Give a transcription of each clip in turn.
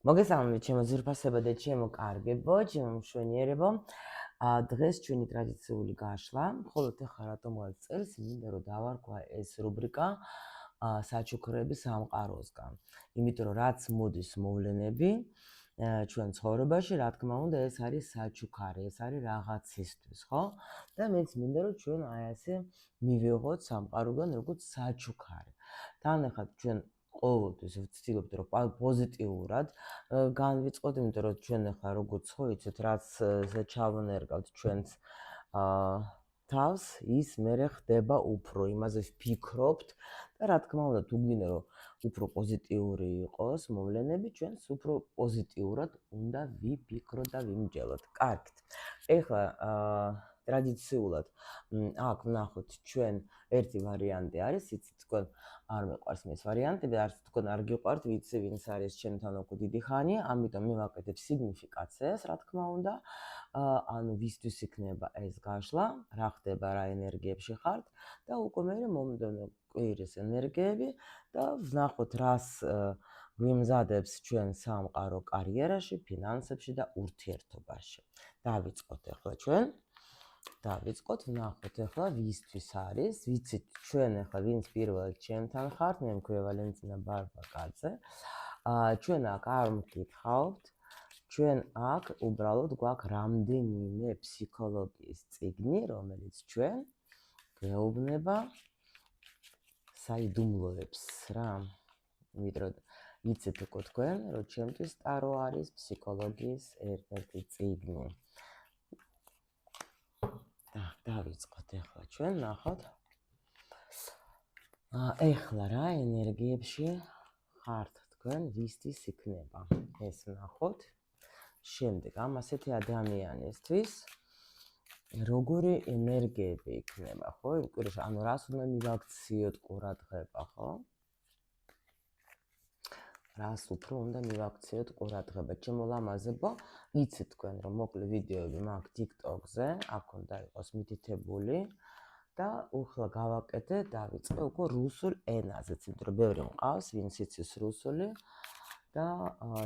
მოგესალმებით ჩემო ძვირფასებო და ჩემო კარგებო, ჩემო მშვენიერებო. დღეს ჩვენი ტრადიციული გაშლა, მხოლოდ ახლა რატომ ვაწელს, მინდა რომ დავარქვა ეს რუბრიკა საჩუქრების სამყაროსგან. იმიტომ რომ რაც მოდის მოვლენები ჩვენ ცხოვრებაში, რა თქმა უნდა, ეს არის საჩუქარი, ეს არის რაღაცისთვის, ხო? და მეც მინდა რომ ჩვენ აი ასე მივიღოთ სამყაროდან როგორც საჩუქარი. თანახმად ჩვენ ყოველთვის ვცდილობთ რომ პოზიტიურად განვიწყოთ, იმიტომ რომ ჩვენ ახლა როგორც ხო იცით, რაც ჩავანერგავთ ჩვენს თავს, ის მერე ხდება უფრო, იმაზე ვფიქრობთ და რა თქმა უნდა, თუ გვინდა რომ უფრო პოზიტიური იყოს მოვლენები, ჩვენს უფრო პოზიტიურად უნდა ვიფიქროთ და ვიმჯელოთ. კარგით. ეხლა ტრადიციულად აქ ვნახოთ ჩვენ ერთი ვარიანტი არის, იცით თქვენ არ მეყვარს ეს ვარიანტები, არც თქვენ არ გიყვართ, ვიცი ვინც არის ჩემთან უკვე დიდი ხანი, ამიტომ მივაკეთებ სიგნიფიკაციას, რა თქმა უნდა, ანუ ვისთვის იქნება ეს გაშლა, რა ხდება, რა ენერგიებში ხართ და უკვე მე მომდევნო კვირის ენერგიები და ვნახოთ რას გვიმზადებს ჩვენ სამყარო კარიერაში, ფინანსებში და ურთიერთობაში. დავიწყოთ ახლა ჩვენ. დავიწყოთ, ვნახოთ ახლა ვისთვის არის, ვიცით ჩვენ ახლა ვინც პირველად ჩემთან ხართ, მე მქვია ვალენტინა ბარბაკაძე. ჩვენ აქ არ მკითხავთ, ჩვენ აქ უბრალოდ გვაქვს რამდენიმე ფსიქოლოგიის წიგნი, რომელიც ჩვენ გვეუბნება საიდუმლოებს რა. ვიდროდ იცით უკვე თქვენ, რომ ჩემთვის ტარო არის ფსიქოლოგიის ერთ-ერთი წიგნი. დავიწყოთ ახლა ჩვენ ნახოთ. ეხლა რა ენერგიებში ხართ თქვენ, ვისთვის იქნება ეს ნახოთ. შემდეგ ამ ასეთი ადამიანისთვის როგორი ენერგიები იქნება, ხო? იმ კვირაში, ანუ რას უნდა მივაქციოთ ყურადღება, ხო? რას უფრო უნდა მივაქციოთ ყურადღება. ჩემო ლამაზებო, იცით თქვენ რომ მოკლე ვიდეოები მაქვს TikTok-ზე, აქ უნდა იყოს მითითებული და უხლა გავაკეთე, დავიწყე უკვე რუსულ ენაზეც, იმიტომ რომ ბევრი მყავს, ვინც იცის რუსული და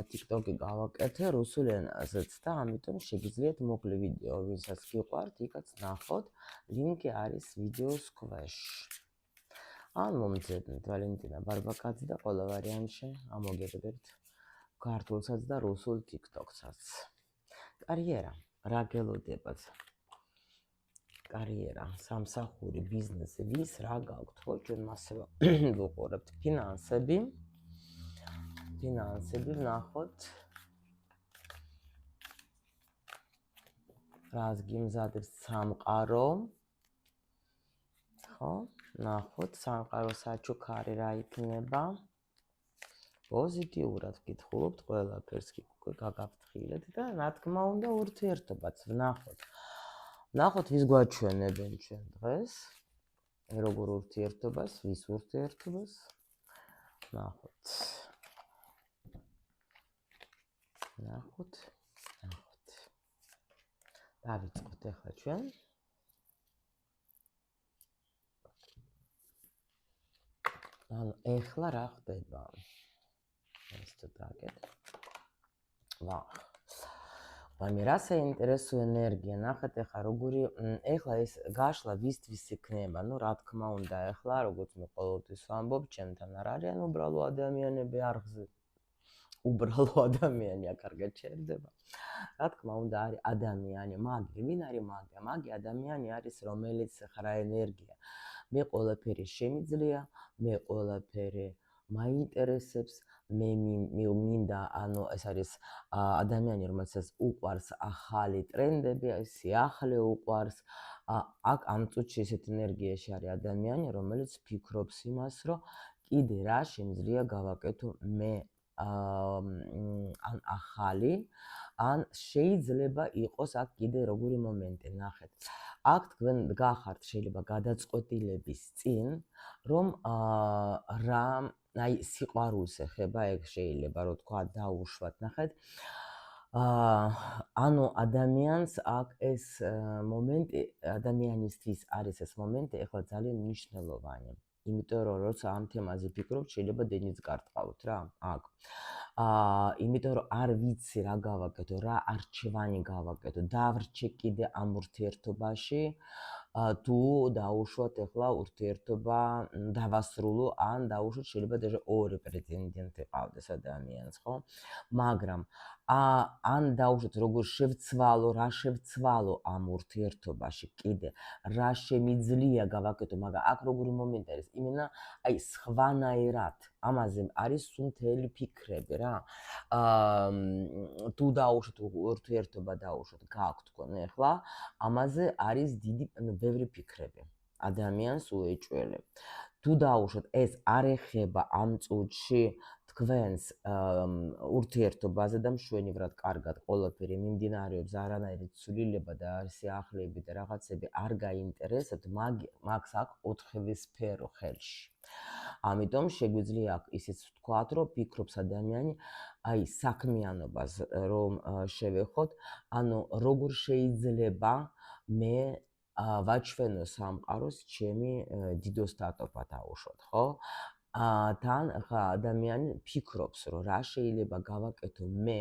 TikTok-ი გავაკეთე რუსულ ენაზეც და ამიტომ შეგიძლიათ მოკლე ვიდეო, ვინცაც გიყვართ, იქაც ნახოთ, ლინკი არის ვიდეოს ქვეშ. ან მომძებნით ვალენტინა ბარბაკაძე და ყველა ვარიანტში ამოგერდებთ ქართულსაც და რუსულ TikTok-საც. კარიერა, რა გელოდებათ? კარიერა, სამსახური, ბიზნესი, ვის რა გაქვთ, ხო? ჩვენ მასე ვუყურებთ. ფინანსები, ვნახოთ. რას გიმზადებს სამყარო? ხო? ნახოთ, სამყარო საჩუქარი რა იქნება. პოზიტიურად ვკითხულობთ ყველაფერს, კი უკვე გაგაფრთხილეთ და რა თქმა უნდა ურთიერთობაც ვნახოთ. ვნახოთ ვის გვაჩვენებენ ჩვენ დღეს. როგორ ურთიერთობას, ვის ურთიერთობას. ვნახოთ. დავიწყოთ ახლა ჩვენ. ანუ ეხლა რა ხდება? ეს თუ დაგეთ. მე რა საინტერესო ენერგია, ნახეთ ეხლა როგორი, ეხლა ეს გაშლა ვისთვის იქნება, ну რა თქმა უნდა, ეხლა როგორც მე ყოველთვის ვამბობ, ჩემთან არ არიან უბრალო ადამიანები არხზე. უბრალო ადამიანი აქ არ გაჩერდება. რა თქმა უნდა, არის ადამიანი, მაგი, ვინ არის მაგი? მაგი ადამიანი არის, რომელიც ხრა ენერგია. მე ყველაფერი შემიძლია, მე ყველაფერი მაინტერესებს, მე მინდა, ანუ ეს არის ადამიანი, რომელსაც უყვარს ახალი ტრენდები, სიახლე უყვარს. აქ ამ წუთში ესეთ ენერგიაში არის ადამიანი, რომელიც ფიქრობს იმას, რომ კიდე რა შემიძლია გავაკეთო მე ან ახალი, ან შეიძლება იყოს აქ კიდე როგორი მომენტი, ნახეთ. აქ თქვენ გახართ შეიძლება გადაწყვეტილების წინ, რომ რა აი სიყვარულს ეხება, ეგ შეიძლება რომ თქვა დაუშვათ, ნახეთ. ანუ ადამიანს აქ ეს მომენტი, ადამიანისთვის არის ეს მომენტი ეხლა ძალიან მნიშვნელოვანი. იმიტომ რომ როცა ამ თემაზე ფიქრობთ, შეიძლება დენიც გარტყავთ რა, აქ. იმიტომ რომ არ ვიცი რა გავაკეთო, რა არჩევანი გავაკეთო, დავრჩე კიდე ამ ურთიერთობაში, თუ დაუშვათ ეხლა ურთიერთობა დავასრულო, ან დაუშვათ შეიძლება даже ორი პრეტენდენტი ყავდეს ადამიანს, ხო? მაგრამ ან დაუშვათ როგორ შევცვალო, რა შევცვალო ამ ურთიერთობაში კიდე, რა შემიძლია გავაკეთო, მაგრამ აქ როგორი მომენტი არის, იმენა აი სხვანაირად ამაზე არის სულ მთელი ფიქრები რა. თუ დაუშვათ ურთიერთობა დაუშვათ გაქვთ თქვენ ეხლა, ამაზე არის დიდი, ბევრი ფიქრები. ადამიანს უეჭველებ. თუ დაუშვათ ეს არ ეხება ამ წუთში თქვენს ურთიერთობაზე და მშვენივრად კარგად ყველაფერი მიმდინარეობს, არანაირი ცვლილება და სიახლეები და რაღაცები არ გაინტერესებთ, მაგს აქვს 4 სფერო ხელში. ამიტომ შეგვიძლია ისიც ვთქვათ, რომ ფიქრობს ადამიანი აი საქმიანობას რომ შევეხოთ, ანუ როგორ შეიძლება მე ვაჩვენო სამყაროს ჩემი დიდოსტატობა დაუშვათ, ხო? თან ხა ადამიანი ფიქრობს, რომ რა შეიძლება გავაკეთო მე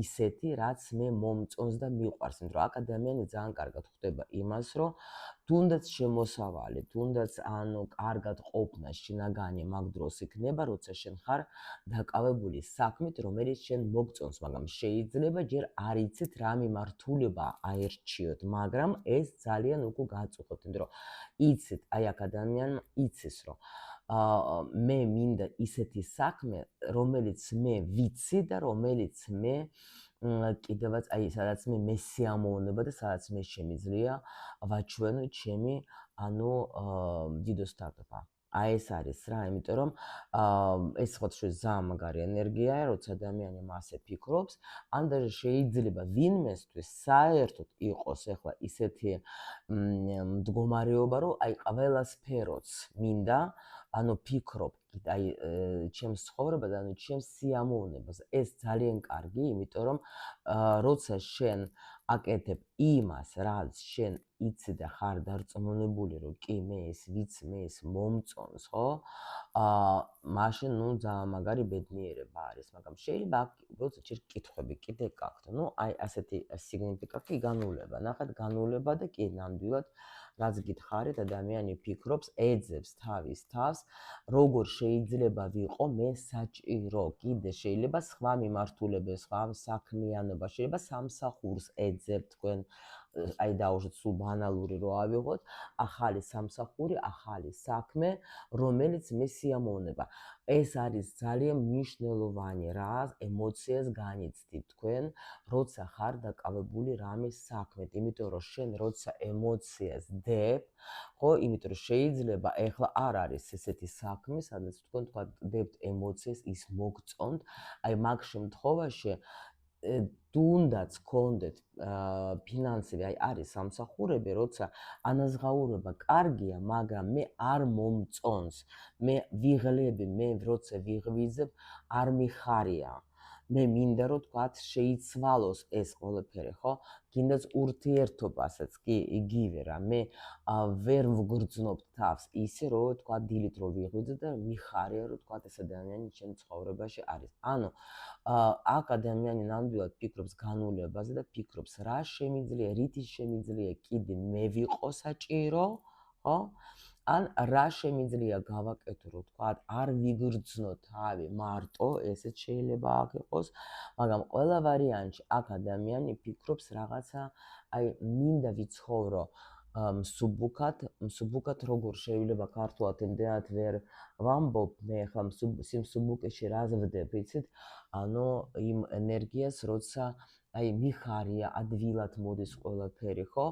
ისეთი, რაც მე მომწონს და მიყვარს, იმიტომ რომ აქ ადამიანი ძალიან კარგად ხვდება იმას, რომ თუნდაც შემოსავალი, თუნდაც ანუ კარგად ყოფნა შინაგანი მაგ დროს იქნება, როცა შენ ხარ დაკავებული საქმით, რომელიც შენ მოგწონს, მაგრამ შეიძლება ჯერ არ იცით რა მიმართულება აერჩიოთ, მაგრამ ეს ძალიან უკვე გაწუხოთ, იმიტომ რომ იცით, აი აქ ადამიანმა იცის, რომ მე მინდა ისეთი საქმე, რომელიც მე ვიცი და რომელიც მე კიდევაც აი სადაც მე მესიამოვნება და სადაც მე შემიძლია ვაჩვენო ჩემი ანუ დიდოსტატობა. აი ეს არის რა, იმიტომ რომ ეს ხოთშე ძალიან მაგარი ენერგიაა, როცა ადამიანი მასე ფიქრობს, ან даже შეიძლება ვინმესთვის საერთოდ იყოს ახლა ისეთი მდგომარეობა, რომ აი ყველა სფეროც მინდა, ანუ ფიქრობ აი ჩემს ცხოვრებაზე, ანუ ჩემს სიამოვნებაზე. ეს ძალიან კარგი, იმიტომ რომ როცა შენ აკეთებ იმას, რაც შენ იცი და ხარ დარწმუნებული, რომ კი მე ეს ვიცი, მე ეს მომწონს, ხო? მაშინ ნუ ძალიან მაგარი ბედნიერება არის, მაგრამ შეიძლება აქ როცა ჯერ კითხვები კიდე გაქვთ, ნუ აი ასეთი სიგნიფიკატი განულება, ნახეთ განულება და კი ნამდვილად რაც გითხარით, ადამიანი ფიქრობს, ეძებს თავის თავს, როგორ შეიძლება ვიყო მე საჭირო, კიდე შეიძლება სხვა მიმართულების, სხვა საქმიანობა, შეიძლება სამსახურს ეძებთ თქვენ, აი დაუშვათ სულ ბანალური რო ავიღოთ, ახალი სამსახური, ახალი საქმე, რომელიც მე სიამოვნება. ეს არის ძალიან მნიშვნელოვანი რა, ემოციას განიცდით თქვენ, როცა ხარ დაკავებული რამის საქმეთ, იმიტომ რომ შენ როცა ემოციას დებ, ხო, იმიტომ რომ შეიძლება ეხლა არ არის ესეთი საქმე, სადაც თქვენ თქვა დებთ ემოციას, ის მოგწონთ, აი მაგ შემთხვევაში თუნდაც გქონდეთ ფინანსები, აი არის სამსახურები, როცა ანაზღაურება კარგია, მაგრამ მე არ მომწონს, მე ვიღლები, მე როცა ვიღვიძებ, არ მიხარია. მე მინდა რომ თქვათ შეიცვალოს ეს ყველაფერი, ხო? კიდეც ურთიერთობასაც კი იგივე რა, მე ვერ ვგრძნობ თავს ისე რომ თქვათ დილით რო ვიღვიძებ და მიხარია რომ თქვათ ეს ადამიანი ჩემ ცხოვრებაში არის. ანუ აქ ადამიანი ნამდვილად ფიქრობს განულებაზე და ფიქრობს რა შემიძლია, რითი შემიძლია კიდე მე ვიყო საჭირო, ხო? ან რა შემიძლია გავაკეთო, რომ თქვათ არ ვიგრძნო თავი მარტო, ესეც შეიძლება აქ იყოს, მაგრამ ყველა ვარიანტში აქ ადამიანი ფიქრობს რაღაცა, აი მინდა ვიცხოვრო მსუბუქად როგორ შეიძლება ქართულად იმდენად ვერ ვამბობ, მე ხა მსუბუქში რას ვდებ, იცით? ანუ იმ ენერგიას, როცა აი მიხარია, ადვილად მოდის ყველაფერი, ხო?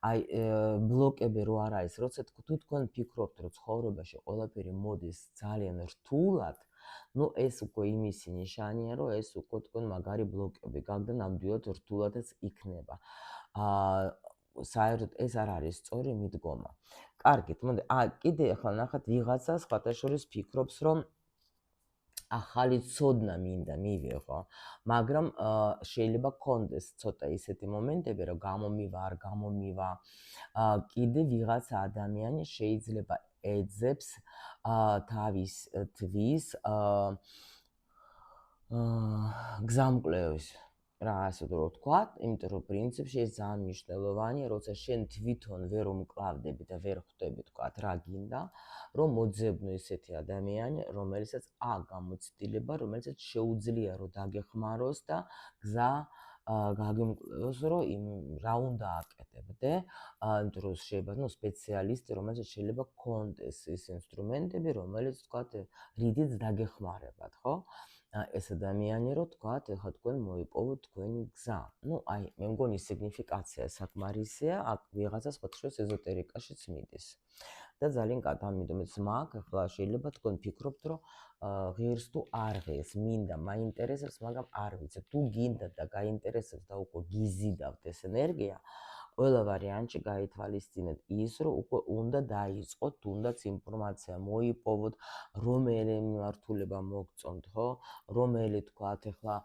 აი ბლოკები რო არ არის, როცა თუ თქვენ ფიქრობთ, რომ ცხოვრებაში ყველაფერი მოდის ძალიან რთულად, ну ეს უკვე იმისი ნიშანია, რომ ეს უკვე თქვენ მაგარი ბლოკები გაქვთ და ნამდვილად რთულადაც იქნება. საერთოდ ეს არ არის სწორი მიდგომა. კარგით, მოდი, კიდე ახლა ნახეთ ვიღაცა სხვათა შორის ფიქრობს, რომ ახალი ცოდნა მინდა მივიღო, მაგრამ შეიძლება გქონდეს ცოტა ისეთი მომენტები, რომ გამომივა, არ გამომივა. კიდე ვიღაცა ადამიანი შეიძლება ეძებს თავის თვის გზამკვლევის რა ასე რომ ვთქვათ, იმიტომ რომ პრინციპში ეს ძალიან მნიშვნელოვანია, როცა შენ თვითონ ვერ უმკლავდები და ვერ ხვდები ვთქვათ რა გინდა, რომ მოძებნო ისეთი ადამიანი, რომელსაც გამოცდილება, რომელსაც შეუძლია რომ დაგეხმაროს და გზა გაგემკვლევოს, რომ იმ რა უნდა აკეთებდე, იმიტომ რომ შეიძლება სპეციალისტი, რომელსაც შეიძლება გქონდეს ის ინსტრუმენტები, რომელიც ვთქვათ, რიდიც დაგეხმარებათ, ხო? ეს ადამიანი რომ თქვათ, ეხლა თქვენ მოიპოვოთ თქვენი გზა. აი, მე მგონი სიგნიფიკაცია საკმარისია, აქ ვიღაცას ხოთროს ეზოტერიკაშიც მიდის. და ძალიან კარგი, ამიტომ მაგ ახლა შეიძლება თქვენ ფიქრობთ, რომ ღირს თუ არ ღირს, მინდა, მაინტერესებს, მაგრამ არ ვიცი, თუ გინდა და გაინტერესებს და უკვე გიზიდავთ ეს ენერგია, ყველა ვარიანტში გაითვალისწინეთ ის, რომ უკვე უნდა დაიწყოთ, თუნდაც ინფორმაცია მოიპოვოთ, რომელი მიმართულება მოგწონთ, ხო? რომელი თქვათ, ახლა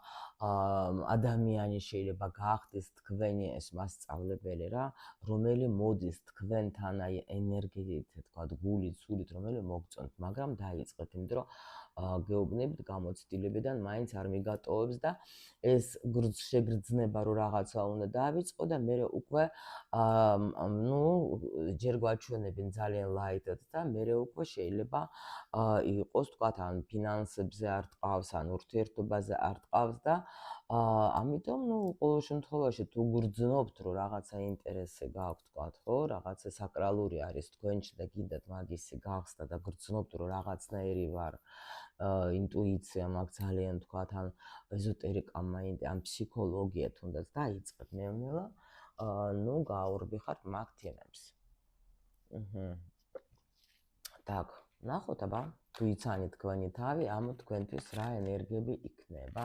ადამიანი შეიძლება გახდეს თქვენი ეს მასწავლებელი რა, რომელი მოდის თქვენთან აი ენერგიით, თქვათ, გულით, სულით, რომელი მოგწონთ, მაგრამ დაიწყეთ, იმიტომ რომ გეუბნებით გამოცდილებიდან მაინც არ მიგატოვებს და ეს შეგრძნება რომ რაღაცა უნდა დაიწყო და მე უკვე ჯერ გვაჩვენებენ ძალიან ლაიტად და მე უკვე შეიძლება იყოს თქვათ ან ფინანსებზე არ ტყავს, ან ურთიერთობაზე არ ტყავს და ამიტომ ყოველ შემთხვევაში თუ გრძნობთ რომ რაღაცა ინტერესი გაქვთ თქვათ, ხო, რაღაცა საკრალური არის თქვენში და გინდათ მაგისი გახსნა და გრძნობთ რომ რაღაცნაირი ვარ ინტუიცია მაქვს ძალიან თქვათ ან ეზოტერიკა მაინდა ან ფსიქოლოგია თუნდაც დაიწყეთ ნელ-ნელა გააურბიხართ მაგ თემებს. так, ნახოთ აბა, თუ იცანით თქვენი თავი, ამ თქვენთვის რა ენერგიები იქნება.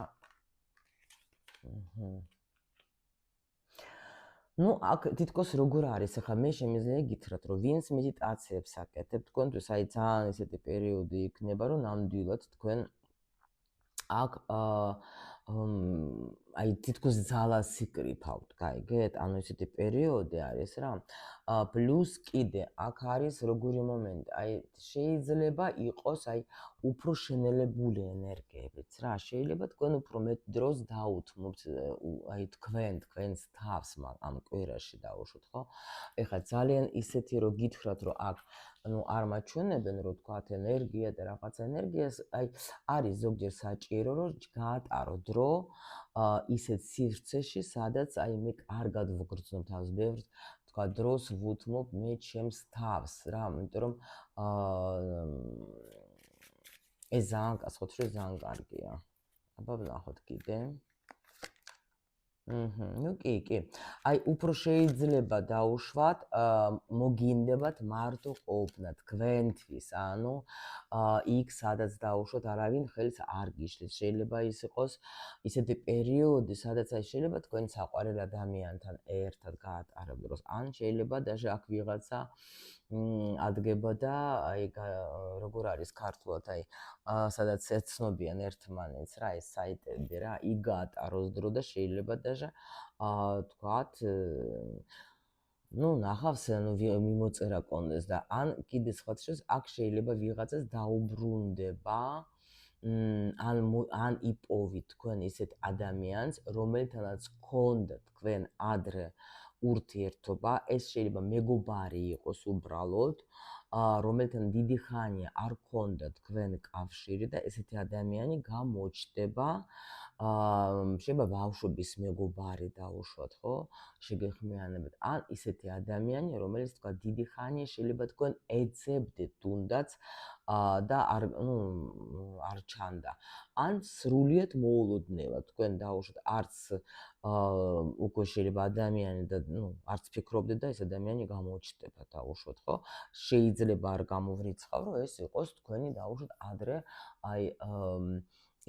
აქ თითქოს როგორ არის, ახლა მე შემიძლია გითხრათ, რომ ვინც მედიტაციებს აკეთებ, თქვენთვის აი ძალიან ისეთი პერიოდი იქნება, რომ ნამდვილად თქვენ აქ აი თითქოს ძალას იკრიფავთ, გაიგეთ? ანუ ესეთი პერიოდი არის რა. პლუს კიდე აქ არის როგორი მომენტი, აი შეიძლება იყოს აი უფრო შენელებული ენერგიებიც რა. შეიძლება თქვენ უფრო მეტ დროს დაუთმობთ აი თქვენს თავს ამ კვირაში დაუშვოთ, ხო? ეხლა ძალიან ისეთი რომ გითხრათ, რომ აქ არ მაჩვენებენ, რომ თქვათ ენერგია და რაღაც ენერგიას, აი არის ზოგჯერ საჭირო, რომ გაატარო დრო ისეთ სივრცეში, სადაც აი მე კარგად ვგრძნობ თავს, ბევრ თქვა დროს ვუთმობ მე ჩემს თავს რა, იმიტომ რომ ეს ძალიან კაცოთრე ძალიან კარგია. აბა ვნახოთ კიდე. კი. აი უფრო შეიძლება დაუშვათ, მოგინდებათ მარტო ყოფნა თქვენთვის, ანუ იქ სადაც დაუშვათ, არავინ ხელს არ გიშლის. შეიძლება ის იყოს ისეთი პერიოდი, სადაც აი შეიძლება თქვენ საყვარელ ადამიანთან ერთად გაატარებთ დროს, ან შეიძლება даже აქ ვიღაცა ადგება და აი როგორ არის ქართულად, აი სადაც ეცნობიან ერთმანეთს რა, ეს საიტები რა, იქ გაატაროს დრო და შეიძლება даже თქვათ ნახავს მიმოწერა კონდეს და ან კიდე სხვა დროს აქ შეიძლება ვიღაცას დაუბრუნდება ან იპოვით თქვენ ისეთ ადამიანს, რომელთანაც გქონდა თქვენ ადრე ურთიერთობა, ეს შეიძლება მეგობარი იყოს უბრალოდ, რომელთან დიდი ხანია არ გქონდა თქვენ კავშირი და ესეთი ადამიანი გამოჩნდება, შეიძლება ბავშვობის მეგობარი დაუშვათ, ხო? შეგეხმიანებათ. ან ისეთი ადამიანი, რომელიც თქვა დიდი ხანია შეიძლება თქვენ ეძებდეთ თუნდაც და არ ჩანდა. ან სრულიად მოულოდნელად თქვენ დაუშვათ, არც უკვე შეიძლება ადამიანი და არც ფიქრობდეთ და ეს ადამიანი გამოჩნდება დაუშვათ, ხო? შეიძლება არ გამოვრიცხავ, რომ ეს იყოს თქვენი დაუშვათ ადრე აი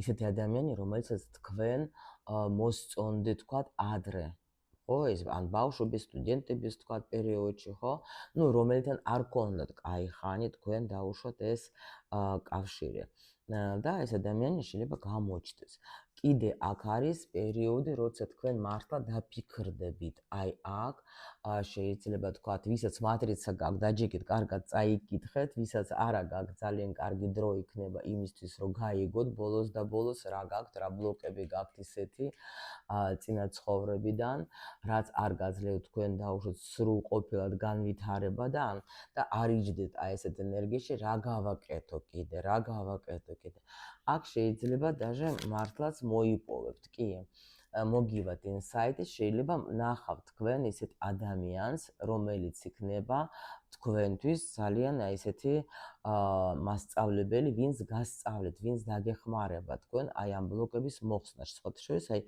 ისეთი ადამიანი, რომელსაც თქვენ მოსწონდეთ თქვათ ადრე. ხო, ეს ან ბავშვობის, სტუდენტების თქვათ პერიოდში, ხო? რომელთან არ გქონდათ კაი ხანი თქვენ დაუშვათ ეს კავშირი. და ეს ადამიანი შეიძლება გამოჩნდეს. კიდე აქ არის პერიოდი, როცა თქვენ მართლა დაფიქრდებით. აი აქ შეიძლება თქვათ, ვისაც მატრიცა გაქვთ, დაჯეკით, კარგად წაიკითხეთ, ვისაც არა გაქვთ, ძალიან კარგი დრო იქნება იმისთვის, რომ გაიგოთ ბოლოს და ბოლოს რა გაქვთ, რა ბლოკები გაქვთ ისეთი წინა ცხოვრებიდან, რაც არ გაძლევთ თქვენ დაუშვათ სრულყოფილად განვითარება და არ იჯდეთ აი ესეთ ენერგიაში, რა გავაკეთო კიდე. აქ შეიძლება даже მართლაც მოიპოვებთ, კი. მოგივათ ინსაიტი, შეიძლება ნახავთ თქვენ ისეთ ადამიანს, რომელიც იქნება თქვენთვის ძალიან აი ესეთი მასწავლებელი, ვინც გასწავლეთ, ვინც დაგეხმარება თქვენ აი ამ ბლოკების მოხსნაში. სხვათა შორის, აი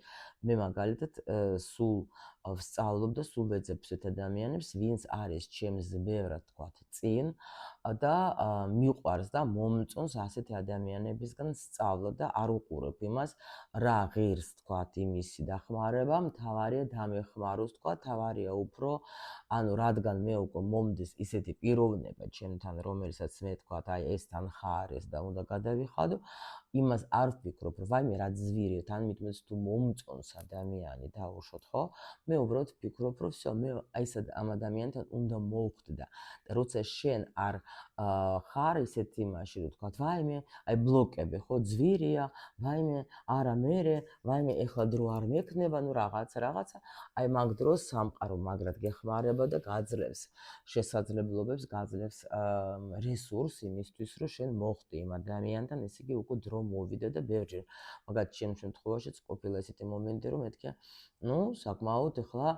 მე მაგალითად სულ ვსწავლობ და სულ ვეძებ ესეთ ადამიანებს, ვინც არის ჩემს ბევრად თქვათ წინ და მიყვარს და მომწონს ასეთი ადამიანებისგან სწავლა და არ უყურებ იმას, რა ღირს თქვათ იმისი დახმარება, მთავარია დამეხმაროს თქვათ, თავარია უფრო ანუ რადგან მე უკვე მომდის ისეთი პიროვნება ჩემთან, რომელსაც მე თქვათ, აი ეს თან ხარეს და უნდა გადავიხადო, იმას არ ვფიქრობ, რომ ვაიმე რა ძვირია, თან მithumetes თუ მომწონს ადამიანი დაუშვოთ, ხო? მე უბრალოდ ვფიქრობ, რომ всё, მე აი ეს ამ ადამიანთან უნდა მოვხდდა და როცა შენ არ ხარ ისეთი იმაში, რომ თქვათ, ვაიმე, აი ბლოკები, ხო, ძვირია, ვაიმე, არა მერე, ვაიმე, ეხლა დრო არ მექნება, ნუ რაღაცა, აი მაგ დროს სამყარო მაგრად გეხმარება და გაძლევს შესაძლებლობებს, გაძლევს რესურს იმისთვის, რომ შენ მოხდი იმ ადამიანთან, ესე იგი უკვე დრო მოვიდა და ბევრჯერ მაგათ ჩემ შემთხვევაშიც ყოფილა ესეთი მომენტი, რომ მეთქე, ნუ საკმაოდ ეხლა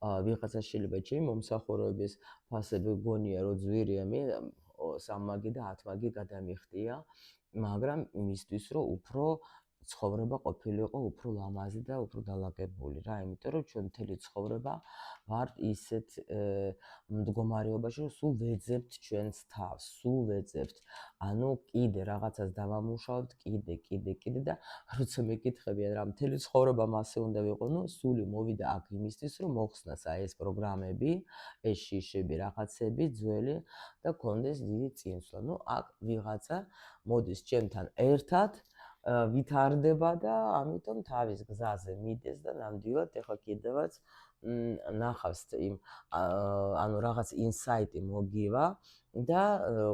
ვიღაცა შეიძლება ჩემი მომსახურების ფასები გონია, რომ ძვირია, მე 3 მაგი და 10 მაგი გადამიხდია, მაგრამ იმისთვის, რომ უფრო ცხოვრება ყოფილიყო უფრო ლამაზი და უფრო დალაგებული რა, იმიტომ რომ ჩვენ მთელი ცხოვრება ვართ ისეთ მდგომარეობაში, რომ სულ ვეძებთ ჩვენს თავს, სულ ვეძებთ. ანუ კიდე რაღაცას დავამუშავებთ, კიდე და როცა მეკითხებიან რა მთელი ცხოვრება მასე უნდა ვიყო, ნუ სული მოვიდა აქ იმისთვის, რომ მოხსნას აი ეს პროგრამები, ეს შიშები, რაღაცები, ძველი და კონდეს დიდი წინსვლა. ნუ აქ ვიღაცა მოდის ჩემთან ერთად ვითარდება და ამიტომ თავის გზაზე მიდეს და ნამდვილად ეხლა კიდევაც ნახავს იმ ანუ რაღაც ინსაიტი მოგივა და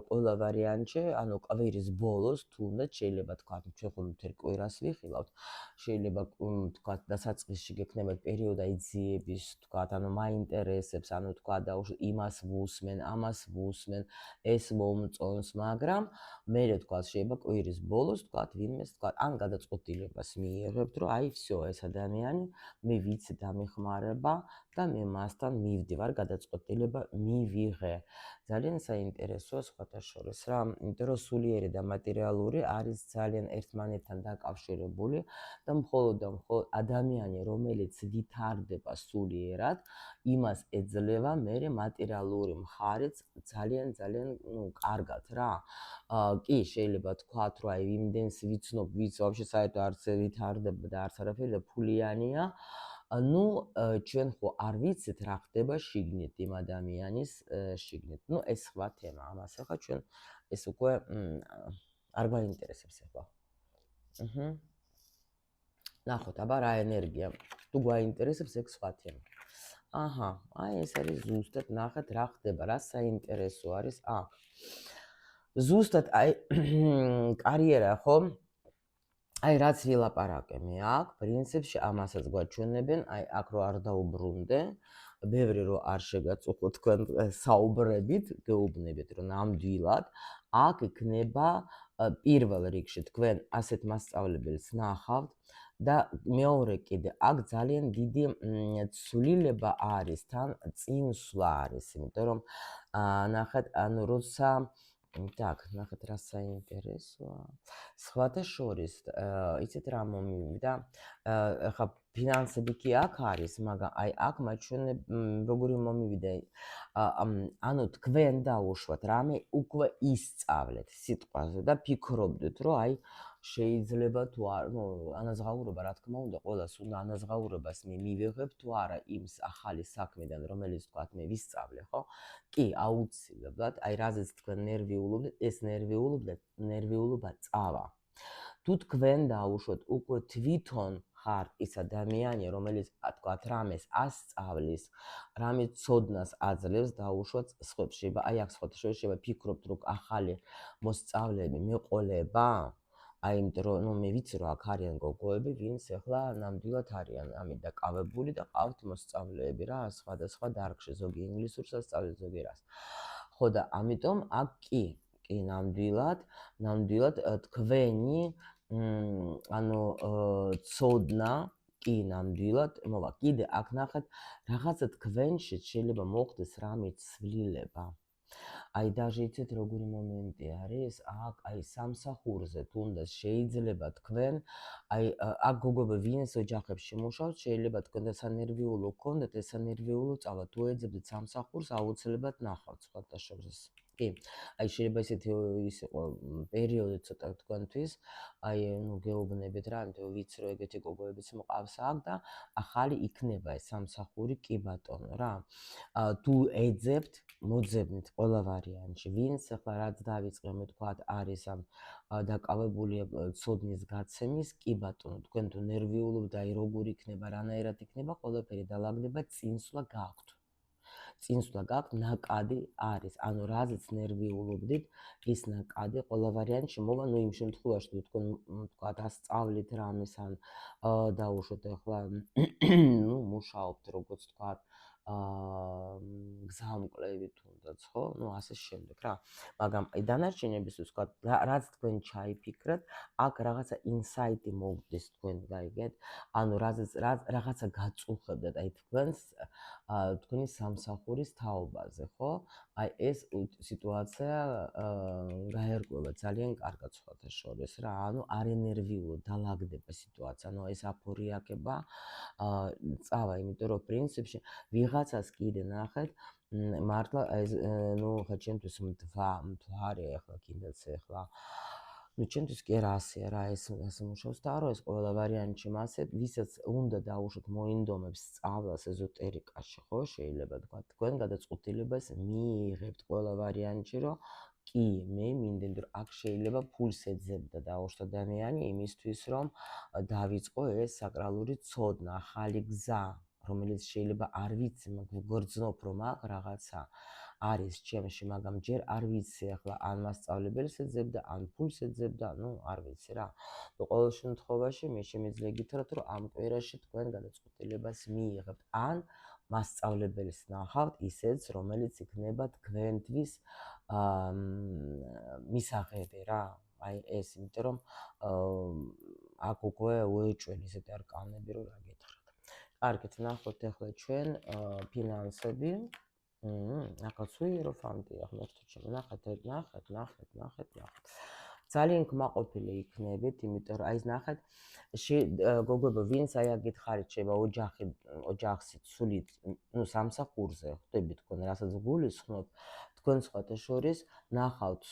ყველა ვარიანტში, ანუ კვირის ბოლოს თუნდაც შეიძლება თქვათ, ჩვენ ხომ მთელ კვირას ვიხილავთ, შეიძლება თქვათ დასაწყისში გექნებათ პერიოდი აიძიების, თქვათ, ანუ მაინტერესებს, ანუ თქვათ და იმას ვუსმენ, ამას ვუსმენ, ეს მომწონს, მაგრამ მე თქვათ შეიძლება კვირის ბოლოს თქვათ ვინმეს თქვათ ან გადაწყვეტილებას მიიღებთ, რომ აი всё, ეს ადამიანი მე ვიცი დამეხმარება და მე მასთან მივდივარ, გადაწყვეტილება მივიღე. ძალიან საინტერესოა სხვათა შორის რა, იმიტომ რომ სულიერი და მატერიალური არის ძალიან ერთმანეთთან დაკავშირებული და მხოლოდ ადამიანი, რომელიც ვითარდება სულიერად, იმას ეძლევა მერე მატერიალური მხარეც ძალიან კარგად რა. კი, შეიძლება თქვათ, რომ აი იმდენს ვიცნობ, ვიც ვაფშე საერთოდ არც ვითარდება და არც არაფერი და ფულიანია. ნუ ჩვენ ხო არ ვიცით რა ხდება შიგნით იმ ადამიანის შიგნით. ნუ ეს სხვა თემა, ამას ახლა ჩვენ ეს უკვე არ გვაინტერესებს ახლა. ნახოთ, აბა რა ენერგია. თუ გვაინტერესებს ეგ სხვა თემა. აჰა, აი ეს არის ზუსტად ნახეთ რა ხდება, რა საინტერესო არის აქ. ზუსტად აი კარიერა ხო? აი რაც ვილაპარაკე მე აქ, პრინციპში ამასაც გვაჩვენებენ, აი აქ რო არ დაუბრუნდე, ბევრი რო არ შეგაწუხო თქვენ საუბრებით, გეუბნებით რომ ნამდვილად აქ იქნება პირველ რიგში თქვენ ასეთ მასწავლებელს ნახავთ და მეორე კიდე აქ ძალიან დიდი ცვლილება არის, თან წინსვლა არის, იმიტომ რომ ნახეთ, ანუ როცა так, ნახეთ რა საინტერესოა. სხვათა შორის, იცით რა მომივიდა? ახლა ფინანსები კი აქ არის, მაგრამ აი აქ მაჩვენებ როგორი მომივიდა. ანუ თქვენ დაუშვათ რამე უკვე ისწავლეთ სიტყვაზე და ფიქრობდეთ, რომ აი შეიძლება თუ არ, ნუ ანაზღაურება რა თქმა უნდა, ყველას უნდა ანაზღაურებას მივიღებ თუ არა იმ ახალი საქმედან, რომელიც თქვათ მე ვისწავლე, ხო? კი, აუცილებლად, აი რაზეც თქვენ ნერვიულობდეთ, ეს ნერვიულობა წავა. თუ თქვენ დაუშვოთ უკვე თვითონ ხართ ის ადამიანი, რომელიც თქვათ რამეს ასწავლის, რამის ცოდნას აძლევს, დაუშვათ სხვებს შეიძლება, აი აქ სხვათა შორის შეიძლება ფიქრობთ, რომ ახალი მოსწავლეები მეყოლება, აი იმიტომ რომ მე ვიცი რომ აქ არიან გოგოები, ვინც ახლა ნამდვილად არიან ამით დაკავებული და ყავთ მოსწავლეები რა, სხვადასხვა დარგში, ზოგი ინგლისურს ასწავლებს, ზოგი რას. ხო და ამიტომ აქ კი ნამდვილად თქვენი ანუ ცოდნა კი ნამდვილად მოვა. კიდე აქ ნახეთ, რაღაცა თქვენში შეიძლება მოხდეს რამე ცვლილება. აი даже იცით როგორი მომენტი არის, აქ აი სამსახურზე თუნდაც შეიძლება თქვენ, აი აქ გოგოები ვინც ოჯახებში მუშაობს, შეიძლება თქვენ და სანერვიულო გქონდეთ, ეს სანერვიულო წავა, თუ ეძებდეთ სამსახურს, აუცილებლად ნახავთ სხვათა შორის. კი, აი შეიძლება ისეთი ის იყო პერიოდი ცოტა თქვენთვის, აი ნუ გეუბნებით რა, იმიტომ ვიცი რომ ეგეთი გოგოებიც მყავს აქ და ახალი იქნება ეს სამსახური, კი ბატონო რა. თუ ეძებთ, მოძებნით ყველა ვარიანტში. ვინც ახლა რაც დავიწყე, მე თქვა არის ამ დაკავებულია ცოდნის გაცემის, კი ბატონო, თქვენ თუ ნერვიულობთ, აი როგორ იქნება, რანაირად იქნება, ყველაფერი დაალაგდება, წინსვლა გაქვთ. წინსვლა გაქვთ, ნაკადი არის. ანუ რაზეც ნერვიულობდით, ის ნაკადი ყველა ვარიანტში მოვა, ნუ იმ შემთხვევაში, თუ თქვენ თქვა ასწავლით რამეს ან დაუშვოთ ახლა ნუ მუშაობთ, როგორც თქვა გზამკვლევი თუნდაც, ხო? ნუ ასე შემდეგ რა. მაგრამ აი დანარჩენებისთვის თქვა, რაც თქვენ ჩაიფიქრეთ, აქ რაღაცა ინსაიტი მოვდის თქვენ გაიგეთ? ანუ რაღაცა გაწუხებდეთ აი თქვენს თქვენი სამსახურის თაობაზე, ხო? აი ეს სიტუაცია გაერკვევა ძალიან კარგად სხვათა შორის რა. ანუ არ ენერვიულო დაალაგდება სიტუაცია, ანუ ეს აფორიაკება წავა, იმიტომ რომ პრინციპში ვიღაცას კიდე ნახეთ, მართლა ეს ნუ ხა ჩემთვის მთვარე ახლა კიდეც ახლა ნუ ჩემთვის კი რასია რა ეს მუშაობს და რა ეს ყველა ვარიანტში მასე ვისაც უნდა დაუშვოთ მოინდომებს სწავლას ეზოტერიკაში, ხო, შეიძლება თქვა თქვენ გადაწყვეტილებას მიიღებთ ყველა ვარიანტში, რომ კი მე მინდენ რომ აქ შეიძლება ფულს ეძებდა დაუშვოთ ადამიანი იმისთვის რომ დავიწყო ეს საკრალური ცოდნა, ახალი გზა, რომელიც შეიძლება არ ვიცი, მაგრამ გგრძნობ რომ აქ რაღაცა არის ჩემში, მაგრამ ჯერ არ ვიცი ახლა ან მასწავლებელს ეძებდა, ან ფულს ეძებდა, ნუ არ ვიცი რა. და ყოველ შემთხვევაში მე შემიძლია გითხრათ, რომ ამ კვირაში თქვენ გადაწყვეტილებას მიიღებთ, ან მასწავლებელს ნახავთ ისეც, რომელიც იქნება თქვენთვის მისაღები რა. აი ეს, იმიტომ რომ აქ უკვე უეჭველი ისეთი არკანები რომ რა გითხრათ. კარგით, ნახოთ ახლა ჩვენ ფინანსები. ახაც უიეროფანტია, ღმერთო ჩემო, ნახეთ. ძალიან კმაყოფილი იქნებით, იმიტომ რომ აი ეს ნახეთ, გოგოებო, ვინც აი აქ გითხარით, შეიძლება ოჯახსით სულით, ნუ სამსახურზე ხვდებით თქვენ, რასაც გულისხმობ, თქვენ სხვათა შორის ნახავთ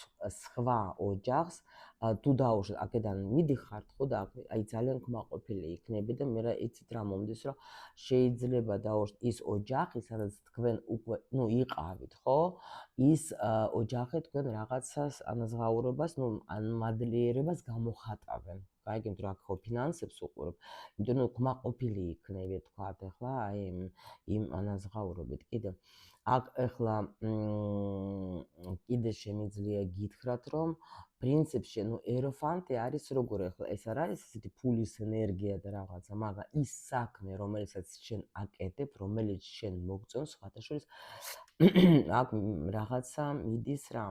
სხვა ოჯახს, თუ დაუშვათ აქედან მიდიხართ, ხო და აი ძალიან კმაყოფილი იქნები და მე რა იცით რა მომდის, რომ შეიძლება დაუშვათ ის ოჯახი, სადაც თქვენ უკვე ნუ იყავით, ხო? ის ოჯახი თქვენ რაღაცას ანაზღაურებას, ნუ ან მადლიერებას გამოხატავენ. გაიგეთ რა ხო ფინანსებს უყურებ, იმიტომ რომ კმაყოფილი იქნებით თქვათ ახლა აი იმ ანაზღაურებით. კიდე აქ ახლა კიდე შემიძლია გითხრათ, რომ პრინციპში, ნუ ეროფანტი არის როგორ ახლა ეს არ არის ისეთი ფულის ენერგია და რაღაცა, მაგრამ ის საქმე, რომელსაც შენ აკეთებ, რომელიც შენ მოგწონს, სხვათა შორის აქ რაღაცა მიდის რა,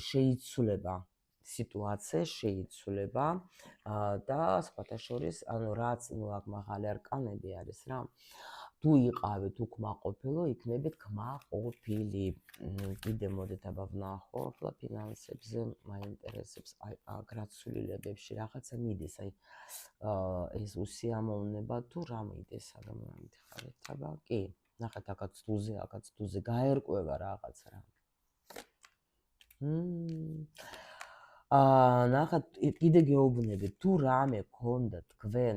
შეიცვლება სიტუაცია, შეიცვლება და სხვათა შორის, ანუ რაც ნუ აქ მაღალი არკანები არის რა. თუ იყავით უკმაყოფილო, იქნებით კმაყოფილი. კიდე მოდით აბა ვნახო, ახლა ფინანსებზე მაინტერესებს, აი აქ რაც ცვლილებებში რაღაცა მიდის, აი ეს უსიამოვნება თუ რა მიდის, გამომიდიხარით, აბა კი, ნახეთ აქაც დუზე გაერკვევა რაღაცა რა. ნახეთ, კიდე გეუბნებით, თუ რამე გქონდა თქვენ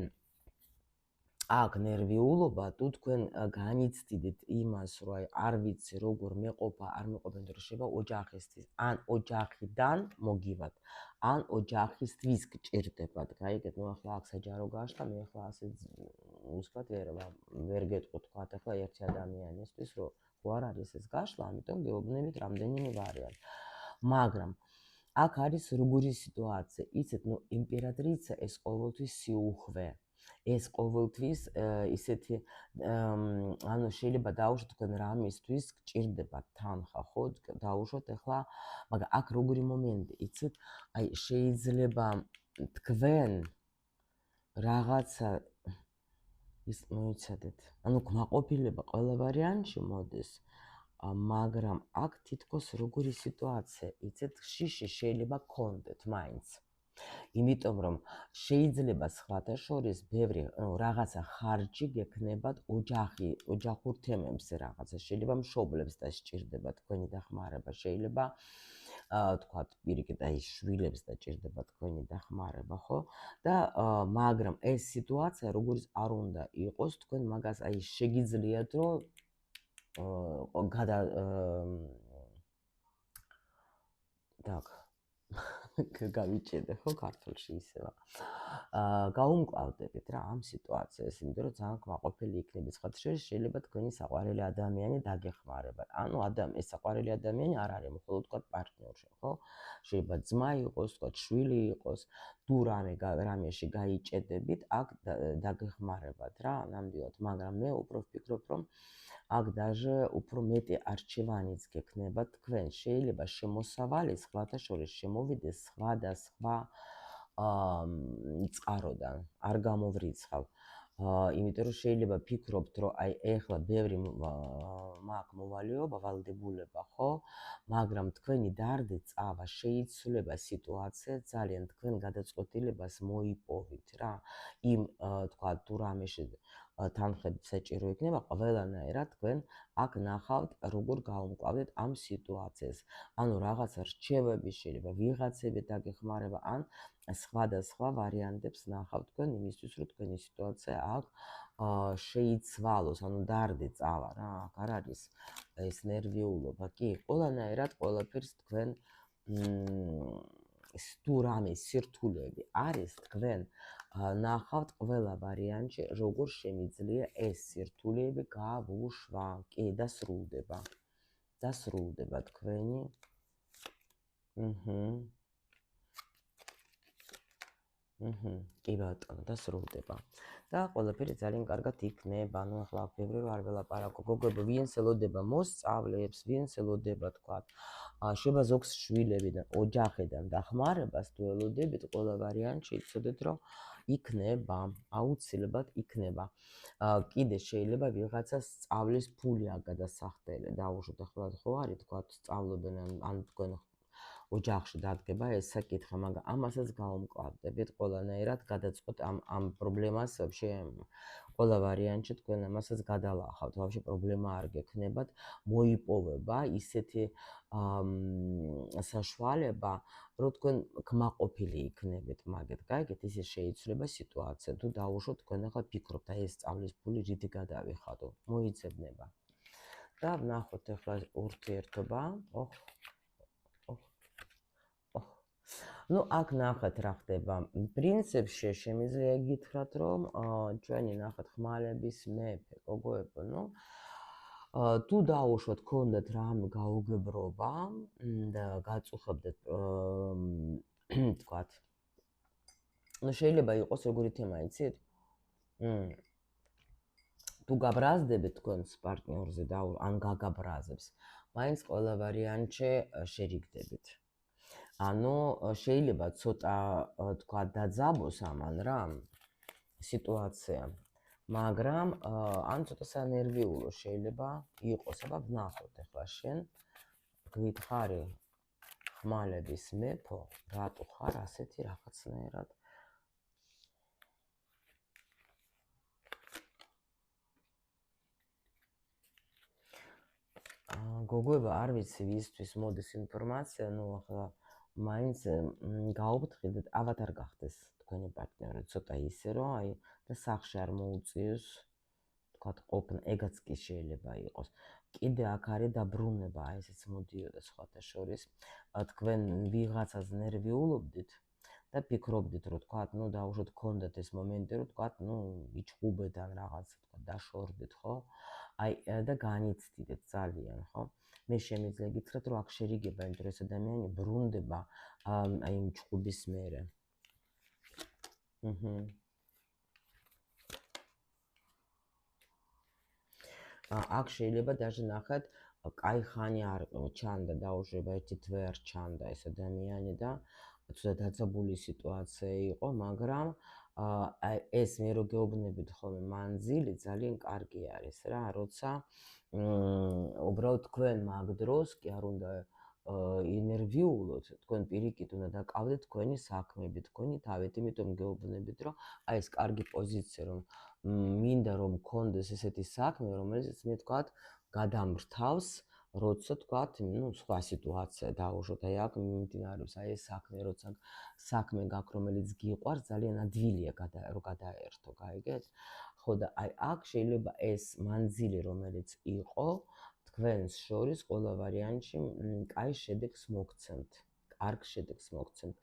აქ ნერვიულობა თუ თქვენ განიცდიდით იმას, რომ აი არ ვიცი როგორ მეყოფა, არ მეყოფენ, რომ შეიძლება ოჯახისთვის, ან ოჯახიდან მოგივათ, ან ოჯახისთვის გჭირდებათ. გაიგეთ, ნუ ახლა აქ საჯარო გაშლა, მე ახლა ასე უცბად ვერ გეტყვი თქვა ახლა ერთი ადამიანისთვის, რომ ხო არ არის ეს გაშლა, ამიტომ გეუბნებით რამდენიმე ვარიანტი. მაგრამ აქ არის როგორი სიტუაცია, იცით, ნუ იმპერატრიცა ეს ყოველთვის სიუხვე. ეს ყოველთვის ისეთი ანუ შეიძლება დაუშვათ თქვენ რამისთვის გჭირდებათ თანხა, ხო? დაუშვათ ახლა, მაგრამ აქ როგორი მომენტი, იცით? აი შეიძლება თქვენ რაღაცა ის მოიცადეთ. ანუ კმაყოფილება ყველა ვარიანტში მოდის, მაგრამ აქ თითქოს როგორი სიტუაცია, იცით? შიში შეიძლება გქონდეთ მაინც. იმიტომ რომ შეიძლება სხვათა შორის ბევრი რაღაცა ხარჯი გექნებათ ოჯახურ თემებზე რაღაცა, შეიძლება მშობლებს დასჭირდება თქვენი დახმარება, შეიძლება თქვათ პირიქით აი შვილებს დაჭირდება თქვენი დახმარება, ხო? და მაგრამ ეს სიტუაცია როგორც არ უნდა იყოს, თქვენ მაგას აი შეგიძლიათ რომ так გავიჭედე ხო ქართულში ისევა. გაუმკლავდებით რა ამ სიტუაციას, იმიტომ რომ ძალიან კმაყოფილი იქნებით. სხვათა შორის შეიძლება თქვენი საყვარელი ადამიანი დაგეხმარება. ანუ ეს საყვარელი ადამიანი არ არის მხოლოდ თქვა პარტნიორში, ხო? შეიძლება ძმა იყოს, თქვა შვილი იყოს, თუ რამეში გაიჭედებით, აქ დაგეხმარებათ რა, ნამდვილად, მაგრამ მე უფრო ვფიქრობ, რომ აქ даже უფრო მეტი არჩევანიც გექნება თქვენ. შეიძლება შემოსავალი სხვათა შორის შემოვიდეს სხვადასხვა წყაროდან, არ გამოვრიცხავ. იმიტომ რომ შეიძლება ფიქრობთ, რომ აი ეხლა ბევრი მაქვს მოვალეობა, ვალდებულება, ხო? მაგრამ თქვენი დარდი წავა შეიცვლება სიტუაცია ძალიან თქვენ გადაწყვეტილებას მოიპოვით რა. იმ თქვა თუ რამეში თანხები საჭირო იქნება, ყველანაირად თქვენ აქ ნახავთ, როგორ გაუმკლავდეთ ამ სიტუაციას. ანუ რაღაცა რჩევები შეიძლება ვიღაცები დაგეხმარება, ან სხვადასხვა ვარიანტებს ნახავთ თქვენ იმისთვის, რომ თქვენი სიტუაცია აქ შეიცვალოს, ანუ დარდი წავა რა, აქ არ არის ეს ნერვიულობა, კი, ყველანაირად ყველაფერს თქვენ თუ რამე სირთულეები არის თქვენ ნახავთ ყველა ვარიანტში, როგორ შემიძლია ეს სირთულეები გავუშვა. კი, დასრულდება. დასრულდება თქვენი. კი ბატონო, დასრულდება. და ყველაფერი ძალიან კარგად იქნება. ნუ ახლა ბევრი არ ველაპარაკო. გოგოებო, ვინც ელოდება მოსწავლეებს, ვინც ელოდება თქვა, შეიძლება ზოგს შვილებიდან, ოჯახიდან დახმარებას თუ ელოდებით, ყველა ვარიანტში იცოდეთ, რომ იქნება, აუცილებლად იქნება. კიდე შეიძლება ვიღაცას სწავლის ფული აგადასახდელი, დაუშვოთ ახლა ხო არის თქვა სწავლობენ ან თქვენ ოჯახში დადგება ეს საკითხი, მაგრამ ამასაც გაუმკლავდებით ყველანაირად გადაწყვეტ ამ პრობლემას вообще ყველა ვარიანტში თქვენ ამასაც გადალახავთ, вообще პრობლემა არ გექნებათ, მოიპოვება ისეთი საშუალება, რომ თქვენ კმაყოფილი იქნებით მაგეთ, გაიგეთ, ისე შეიცვლება სიტუაცია, თუ დაუშვოთ თქვენ ახლა ფიქრობთ, აი ეს სწავლის ფული რითი გადავიხადო, მოიცებნება. და ვნახოთ ახლა ურთიერთობა, ну, აქ ნახეთ რა ხდება. პრინციპში შემიძლია გითხრათ, რომ ჩვენი ნახეთ ხმალების მეფე, გოგოებო, ну, თუ დაუშვათ გქონდათ რამე გაუგებრობა და გაწუხებდეთ თქვათ. ну, შეიძლება იყოს როგორი თემა, იცით? თუ გაბრაზდებით თქვენს პარტნიორზე და ან გაგაბრაზებს, მაინც ყველა ვარიანტში შერიგდებით. ანუ შეიძლება ცოტა თქვა დაძაბოს ამან რა სიტუაცია, მაგრამ ან ცოტა სანერვიულო შეიძლება იყოს, აბა ვნახოთ ახლა შენ გითხარი ხმალების მეფო, რატო ხარ ასეთი რაღაცნაირად? გოგოება არ ვიცი ვისთვის მოდის ინფორმაცია, ну ახლა მაინც გაუფრთხილდეთ, ავად არ გახდეს თქვენი პარტნიორი ცოტა ისე, რომ აი და სახში არ მოუწიოს, თქვათ ყოფნა, ეგაც კი შეიძლება იყოს. კიდე აქ არის დაბრუნება, აი ესეც მოდიოდა სხვათა შორის. თქვენ ვიღაცას ნერვიულობდით და ფიქრობდით, რომ თქვათ, ნუ დაუშვათ გქონდათ ეს მომენტი, რომ თქვათ, ნუ იჭუბეთ ან რაღაც, თქვათ, დაშორდით, ხო? აი და განიცდიდეთ ძალიან, ხო? მე შემიძლია გითხრათ, რომ აქ შერიგება, იმიტომ რომ ეს ადამიანი ბრუნდება აი იმ ჭუბის მერე. აქ შეიძლება даже ნახეთ, კაი ხანი არ ჩანდა, დაუშვება ერთი თვე არ ჩანდა ეს ადამიანი და ცოტა დაწაბული სიტუაცია იყო, მაგრამ აი ეს მე რო გეუბნებით ხოლმე მანძილი ძალიან კარგი არის რა, როცა უბრალოდ თქვენ მაგ დროს კი არ უნდა ინერვიულოთ, თქვენ პირიქით უნდა დაკავდეთ თქვენი საქმეებით, თქვენი თავით, იმიტომ გეუბნებით, რომ აი ეს კარგი პოზიცია, რომ მინდა რომ მქონდეს ესეთი საქმე, რომელიც მე თქვათ გადამრთავს, როცა თქვათ, ნუ სხვა სიტუაცია დაუშვოთ, აი აქ მიმდინარეობს აი ეს საქმე, როცა საქმე გაქვს, რომელიც გიყვარს, ძალიან ადვილია რომ გადაერთო, გაიგეთ? ხო და აი აქ შეიძლება ეს მანძილი, რომელიც იყო თქვენს შორის ყველა ვარიანტში, კაი შედეგს მოგცემთ. კარგ შედეგს მოგცემთ.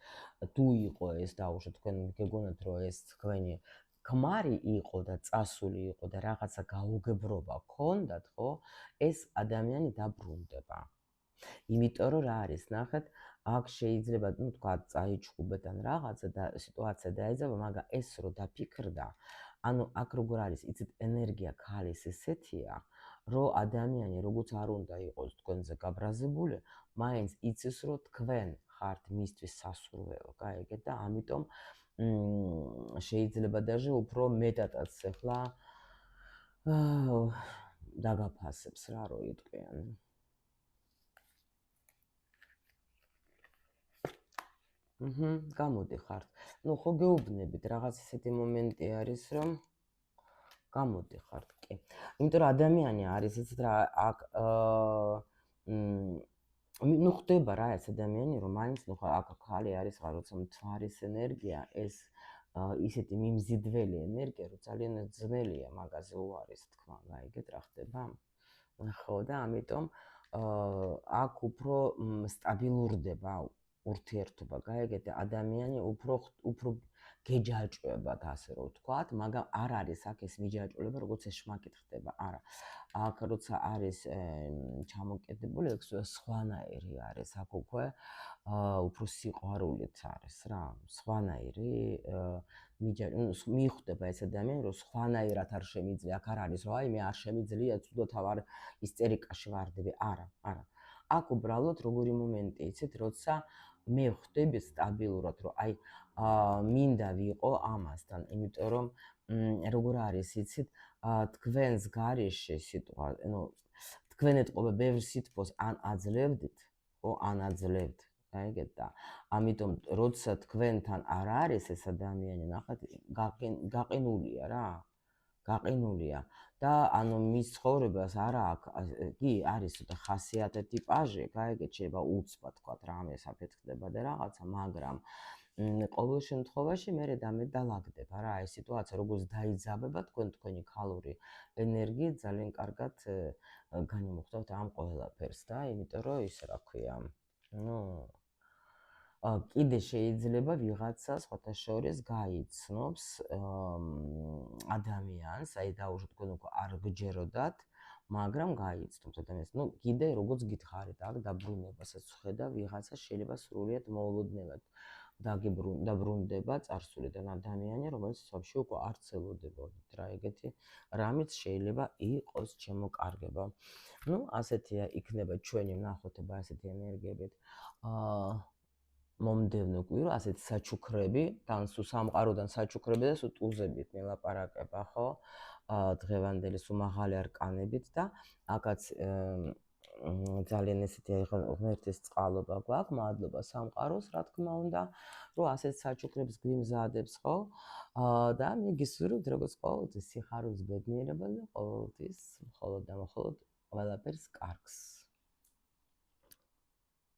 თუ იყო ეს დაუშვოთ, თქვენ გეგონათ, რომ ეს თქვენი ქმარი იყო და წასული იყო და რაღაცა გაუგებრობა ქონდათ, ხო? ეს ადამიანი დაბრუნდება. იმიტომ რომ რა არის, ნახეთ, აქ შეიძლება, ნუ თქვა, წაიჭუბეთ ან რაღაცა და სიტუაცია დაეძაბა, მაგრამ ეს რო დაფიქრდა, ანუ აქ როგორ არის, იცით, ენერგია ქალის ესეთია, რომ ადამიანი როგორც არ უნდა იყოს თქვენზე გაბრაზებული, მაინც იცის, რომ თქვენ ხართ მისთვის სასურველო, გაიგეთ და ამიტომ შეიძლება даже უფრო მეტადაც ახლა დაგაფასებს რა რო იტყვიან. გამოდიხართ. ნუ ხო გეუბნებით, რაღაც ესეთი მომენტი არის, რომ გამოდიხართ, კი. იმიტომ რომ ადამიანი არის, იცით რა, აქ ნუ ხდება რა ეს ადამიანი, რომ მაინც ნუ აქ ხალი არის რა, როცა მთვარის ენერგია, ეს ისეთი მიმზიდველი ენერგია, რომ ძალიან ძნელია მაგაზე უარის თქვა, გაიგეთ რა ხდება? ხო და ამიტომ აქ უფრო სტაბილურდება ურთიერთობა, გაიგეთ, ადამიანი უფრო გეჯაჭვებათ, ასე რომ ვთქვათ, მაგრამ არ არის აქ ეს მიჯაჭვლება, როგორც ეს შმაკით ხდება, არა. აქ როცა არის ჩამოკიდებული, ეგ სხვანაირი არის, აქ უკვე უფრო სიყვარულით არის რა, სხვანაირი მიხვდება ეს ადამიანი, რომ სხვანაირად არ შემიძლია, აქ არ არის, რომ აი მე არ შემიძლია, ცუდად ვარ, ისტერიკაში ვარდები, არა, არა. აქ უბრალოდ როგორი მომენტი იცით, როცა მე ვხვდები სტაბილურად, რომ აი მინდა ვიყო ამასთან, იმიტომ რომ როგორ არის, იცით, თქვენს გარეშე სიტუაცია, ნუ თქვენ ეთყობა ბევრ სითბოს ან აძლევდით, ხო, ან აძლევთ, გაიგეთ და ამიტომ როცა თქვენთან არ არის ეს ადამიანი, ნახეთ, გაყინულია რა, გაყინულია და ანუ მის ცხოვრებას არა აქვს, კი არის ცოტა ხასიათი ტიპაჟი, გაიგეთ, შეიძლება უცბად თქვა რამე საფეთქდება და რაღაცა, მაგრამ ყოველ შემთხვევაში მე დამედალაგდება რა, ეს სიტუაცია როგორც დაიძაბება, თქვენი ქალური ენერგიით ძალიან კარგად განიმუხტავთ ამ ყველაფერს და იმიტომ რომ ის რა ქვია, ნუ კიდე შეიძლება ვიღაცა სხვათა შორის გაიცნობს ადამიანს, აი დაუშვათ თქვენ უკვე არ გჯეროდათ, მაგრამ გაიცნობს ადამიანს. ნუ კიდე როგორც გითხარით, აქ დაბრუნებასაც ხედა ვიღაცა შეიძლება სრულიად მოულოდნელად დაბრუნდება წარსულიდან ადამიანი, რომელიც вообще უკვე არ ცელოდებოდით რა, ეგეთი რამიც შეიძლება იყოს შემოკარგება. ნუ ასეთია იქნება ჩვენი ნახოთება ასეთი ენერგიებით. მომდევნო კვირა ასეთ საჩუქრები, თან სულ სამყაროდან საჩუქრები და სულ ტუზებით მელაპარაკება, ხო? დღევანდელი სულ მაღალი არკანებით და აქაც ძალიან ესეთი ღმერთის წყალობა გვაქვს, მადლობა სამყაროს, რა თქმა უნდა, რომ ასეთ საჩუქრებს გვიმზადებს, ხო? და მე გისურვებთ, როგორც ყოველთვის სიხარულის ბედნიერება და ყოველთვის მხოლოდ და მხოლოდ ყველაფერს კარგს.